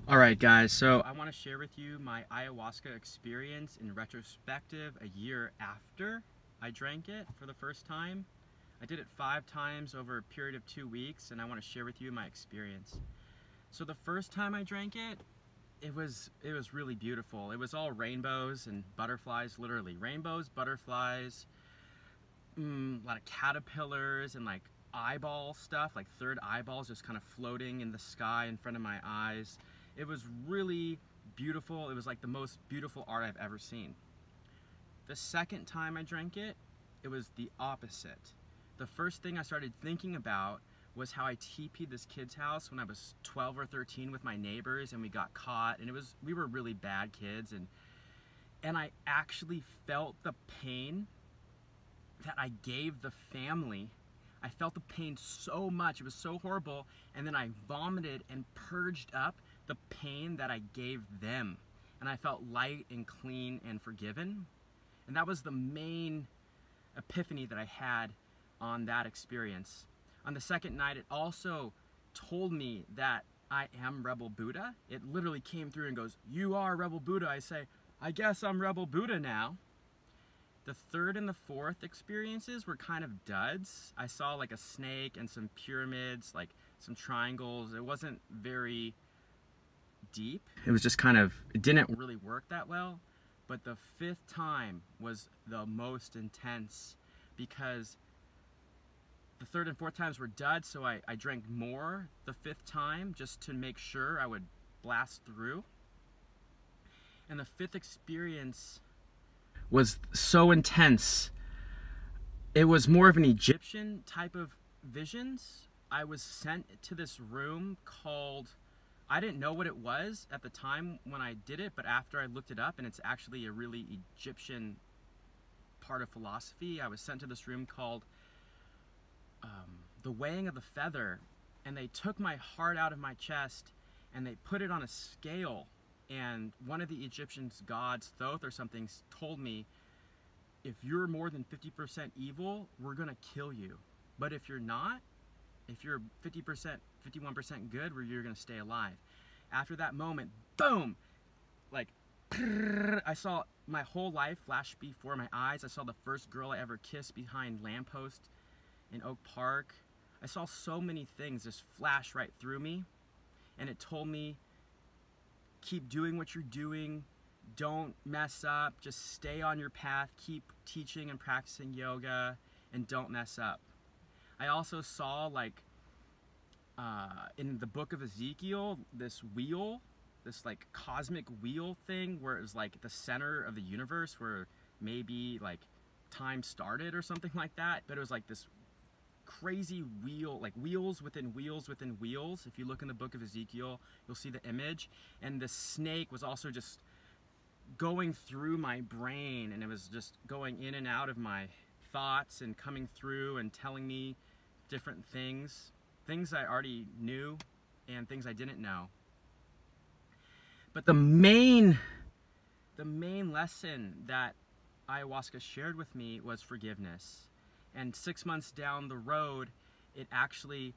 Alright guys, so I want to share with you my ayahuasca experience in retrospective a year after I drank it for the first time. I did it 5 times over a period of 2 weeks, and I want to share with you my experience. So the first time I drank it, it was really beautiful. It was all rainbows and butterflies, literally. Rainbows, butterflies, a lot of caterpillars and like eyeball stuff, like third eyeballs just kind of floating in the sky in front of my eyes. It was really beautiful. It was like the most beautiful art I've ever seen. The second time I drank it, it was the opposite. The first thing I started thinking about was how I TP'd this kid's house when I was 12 or 13 with my neighbors, and we got caught, and we were really bad kids, and I actually felt the pain that I gave the family. I felt the pain so much. It was so horrible, and then I vomited and purged up the pain that I gave them, and I felt light and clean and forgiven. And that was the main epiphany that I had on that experience. On the second night, it also told me that I am Rebel Buddha. It literally came through and goes, "You are Rebel Buddha." I say, "I guess I'm Rebel Buddha now." The third and the fourth experiences were kind of duds. I saw like a snake and some pyramids, like some triangles. It wasn't very deep. It was just it didn't really work that well. But the fifth time was the most intense, because the third and fourth times were duds, so I drank more the fifth time just to make sure I would blast through. And the fifth experience was so intense. It was more of an Egyptian type of visions. I was sent to this room called, I didn't know what it was at the time when I did it, but after I looked it up, and it's actually a really Egyptian part of philosophy, I was sent to this room called the weighing of the feather, and they took my heart out of my chest and they put it on a scale. And one of the Egyptian gods, Thoth or something, told me, if you're more than 50% evil, we're gonna kill you. But if you're not, if you're 50%, 51% good, you're gonna stay alive. After that moment, boom! Like, I saw my whole life flash before my eyes. I saw the first girl I ever kissed behind lamppost in Oak Park. I saw so many things just flash right through me, and it told me, keep doing what you're doing, don't mess up, just stay on your path, keep teaching and practicing yoga, and don't mess up. I also saw, like, in the book of Ezekiel, this wheel, this like cosmic wheel thing, where it was like the center of the universe, where maybe like time started or something like that, but it was like this crazy wheel, like wheels within wheels within wheels. If you look in the book of Ezekiel, you'll see the image. And the snake was also just going through my brain, and it was just going in and out of my thoughts and coming through and telling me different things I already knew and things I didn't know. But the main lesson that ayahuasca shared with me was forgiveness. And 6 months down the road, it actually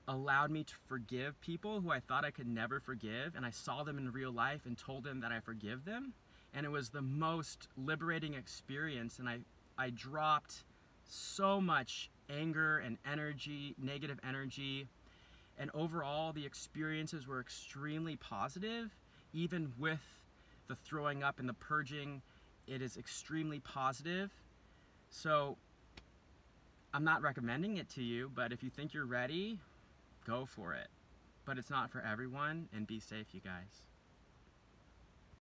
allowed me to forgive people who I thought I could never forgive, and I saw them in real life and told them that I forgive them. And it was the most liberating experience, and I dropped so much anger and energy, negative energy, and overall the experiences were extremely positive. Even with the throwing up and the purging, it is extremely positive. So I'm not recommending it to you, but if you think you're ready, go for it. But it's not for everyone, and be safe, you guys.